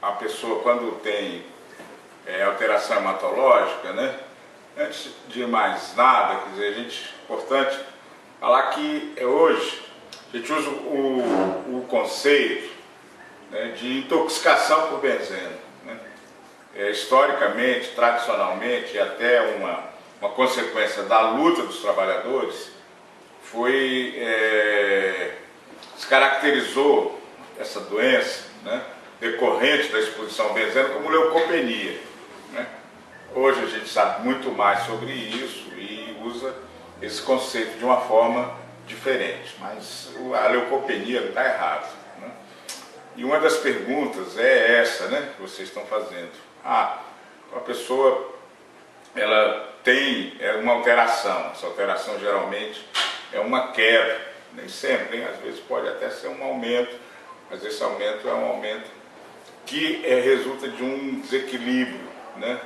a pessoa quando tem alteração hematológica, né? Antes de mais nada, quer dizer, é importante falar que hoje a gente usa o conceito, né, de intoxicação por benzeno. Né? Historicamente, tradicionalmente, e até uma consequência da luta dos trabalhadores, se caracterizou essa doença, né, decorrente da exposição ao benzeno como leucopenia. Né? Hoje a gente sabe muito mais sobre isso e usa esse conceito de uma forma diferente, mas a leucopenia não está errado. Né? E uma das perguntas é essa, né, que vocês estão fazendo. A pessoa ela tem uma alteração, essa alteração geralmente é uma queda, nem sempre, hein? Às vezes pode até ser um aumento, mas esse aumento é um aumento que resulta de um desequilíbrio, né,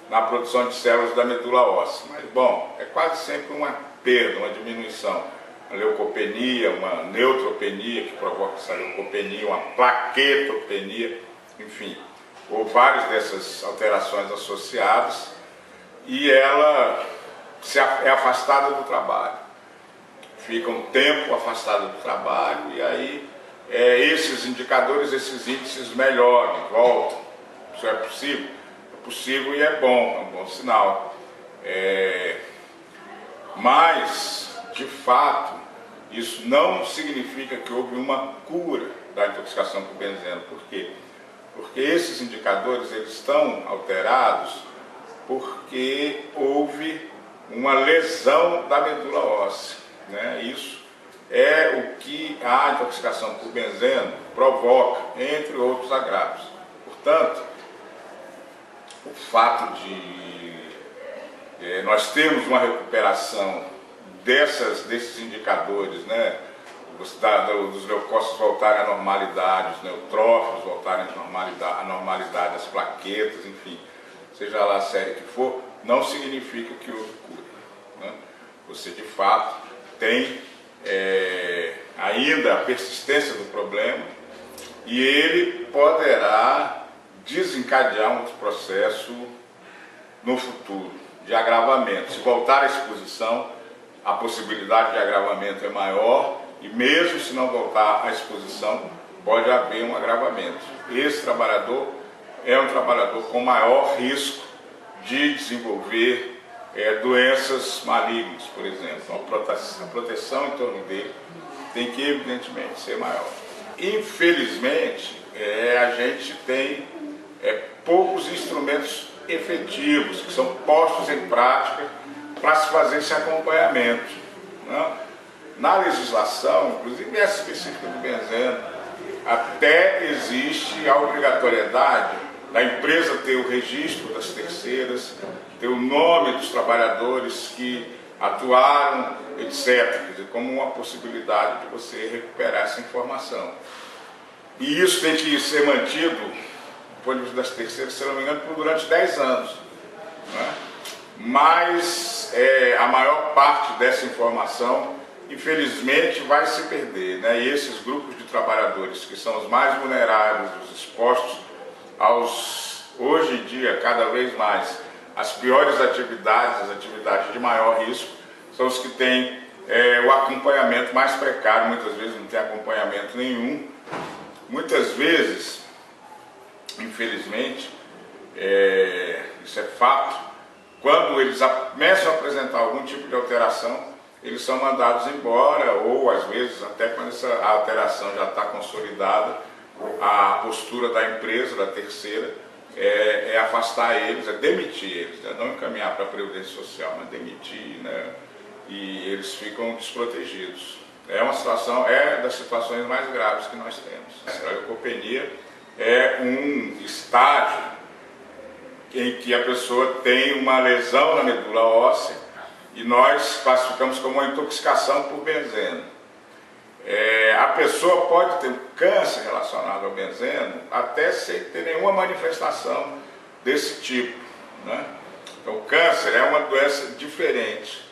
na produção de células da medula óssea. Mas, bom, é quase sempre uma perda, uma diminuição. Uma leucopenia, uma neutropenia, que provoca essa leucopenia, uma plaquetopenia, enfim, ou várias dessas alterações associadas, e ela é afastada do trabalho. Fica um tempo afastada do trabalho, e aí esses indicadores, esses índices melhoram, voltam. Isso é possível? É possível e é um bom sinal. Mas, de fato, isso não significa que houve uma cura da intoxicação por benzeno. Por quê? Porque esses indicadores eles estão alterados porque houve uma lesão da medula óssea. Né? Isso é o que a intoxicação por benzeno provoca, entre outros agravos. Portanto, o fato de nós termos uma recuperação desses indicadores, né, dos leucócitos voltarem à normalidade, os neutrófilos voltarem à normalidade, as plaquetas, enfim, seja lá a série que for, não significa que houve cura. Né? Você, de fato, tem ainda a persistência do problema e ele poderá desencadear um outro processo no futuro, de agravamento. Se voltar à exposição, a possibilidade de agravamento é maior e mesmo se não voltar à exposição, pode haver um agravamento. Esse trabalhador é um trabalhador com maior risco de desenvolver doenças malignas, por exemplo. A proteção em torno dele tem que, evidentemente, ser maior. Infelizmente, a gente tem poucos instrumentos efetivos que são postos em prática para se fazer esse acompanhamento. Né? Na legislação, inclusive essa específica do benzeno, até existe a obrigatoriedade da empresa ter o registro das terceiras, ter o nome dos trabalhadores que atuaram, etc., quer dizer, como uma possibilidade de você recuperar essa informação. E isso tem que ser mantido, do ponto de vista das terceiras, se não me engano, durante 10 anos. Né? Mas a maior parte dessa informação, infelizmente, vai se perder. Né? E esses grupos de trabalhadores, que são os mais vulneráveis, os expostos hoje em dia, cada vez mais, as piores atividades, as atividades de maior risco, são os que têm o acompanhamento mais precário, muitas vezes não tem acompanhamento nenhum. Muitas vezes, infelizmente, isso é fato, quando eles começam a apresentar algum tipo de alteração, eles são mandados embora, ou às vezes, até quando essa alteração já está consolidada, a postura da empresa, da terceira, é afastar eles, é demitir eles, né? Não encaminhar para a Previdência Social, mas demitir, né? E eles ficam desprotegidos. É uma situação, das situações mais graves que nós temos. A leucopenia é um estágio em que a pessoa tem uma lesão na medula óssea e nós classificamos como uma intoxicação por benzeno. A pessoa pode ter um câncer relacionado ao benzeno até sem ter nenhuma manifestação desse tipo. Né? Então, o câncer é uma doença diferente,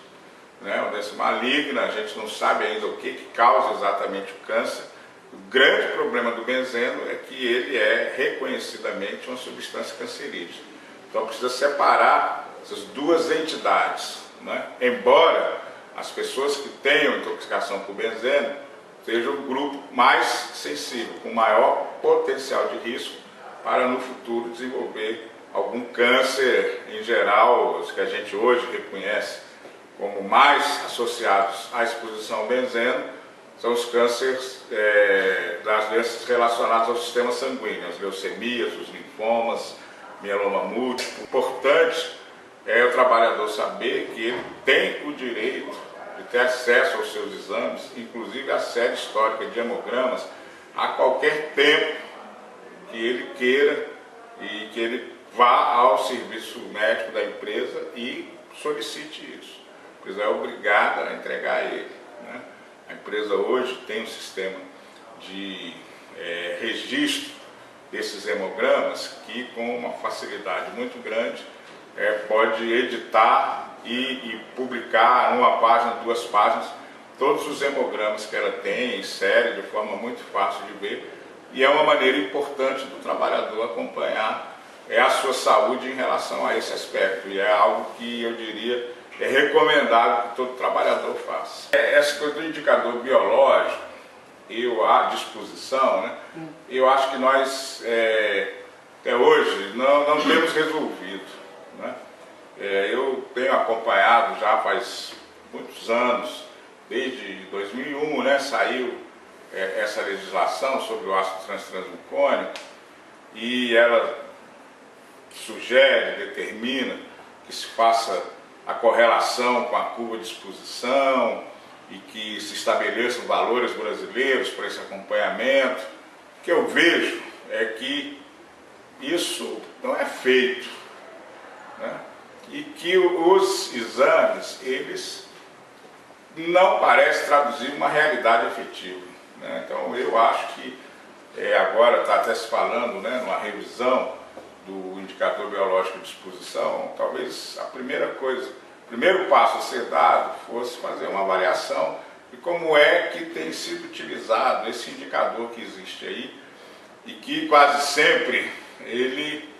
né? Uma doença maligna, a gente não sabe ainda o que causa exatamente o câncer, O grande problema do benzeno é que ele é reconhecidamente uma substância cancerígena. Então precisa separar essas duas entidades, né? Embora as pessoas que tenham intoxicação por benzeno sejam o grupo mais sensível, com maior potencial de risco para no futuro desenvolver algum câncer, em geral, os que a gente hoje reconhece como mais associados à exposição ao benzeno, são os cânceres das doenças relacionadas ao sistema sanguíneo, as leucemias, os linfomas, mieloma múltiplo. O importante é o trabalhador saber que ele tem o direito de ter acesso aos seus exames, inclusive a série histórica de hemogramas, a qualquer tempo que ele queira e que ele vá ao serviço médico da empresa e solicite isso. A empresa é obrigada a entregar a ele, né? A empresa hoje tem um sistema de registro desses hemogramas que, com uma facilidade muito grande, pode editar e publicar numa página, 2 páginas, todos os hemogramas que ela tem em série, de forma muito fácil de ver, e é uma maneira importante do trabalhador acompanhar a sua saúde em relação a esse aspecto, e é algo que eu diria é recomendável que todo trabalhador faça. Essa coisa do indicador biológico, a disposição, né? Eu acho que nós, até hoje, não temos resolvido, né? Eu tenho acompanhado já faz muitos anos, desde 2001, né, saiu essa legislação sobre o ácido transtransuricônico, e ela sugere, determina que se faça a correlação com a curva de exposição e que se estabeleçam valores brasileiros para esse acompanhamento. O que eu vejo é que isso não é feito, né? E que os exames, eles não parecem traduzir uma realidade efetiva, né? Então eu acho que agora está até se falando, né, numa revisão do indicador biológico de exposição. Talvez o primeiro passo a ser dado fosse fazer uma avaliação de como é que tem sido utilizado esse indicador que existe aí e que quase sempre ele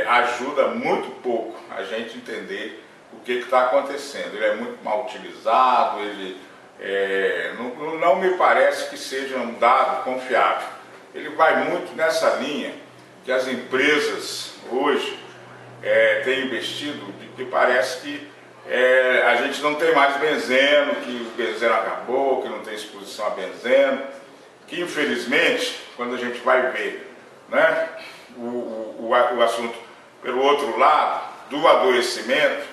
ajuda muito pouco a gente entender o que está acontecendo. Ele é muito mal utilizado, ele não me parece que seja um dado confiável. Ele vai muito nessa linha que as empresas hoje têm investido, que parece que a gente não tem mais benzeno, que o benzeno acabou, que não tem exposição a benzeno, que infelizmente, quando a gente vai ver, né, o assunto pelo outro lado, do adoecimento,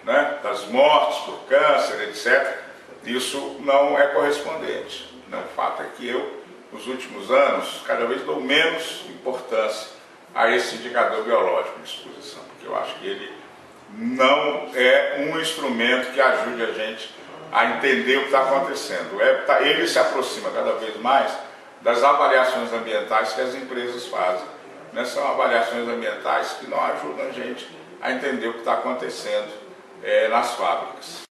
né, das mortes por câncer, etc., isso não é correspondente. O fato é que eu, nos últimos anos, cada vez dou menos importância a esse indicador biológico de exposição, porque eu acho que ele não é um instrumento que ajude a gente a entender o que está acontecendo. Ele se aproxima cada vez mais das avaliações ambientais que as empresas fazem, né? São avaliações ambientais que não ajudam a gente a entender o que está acontecendo nas fábricas.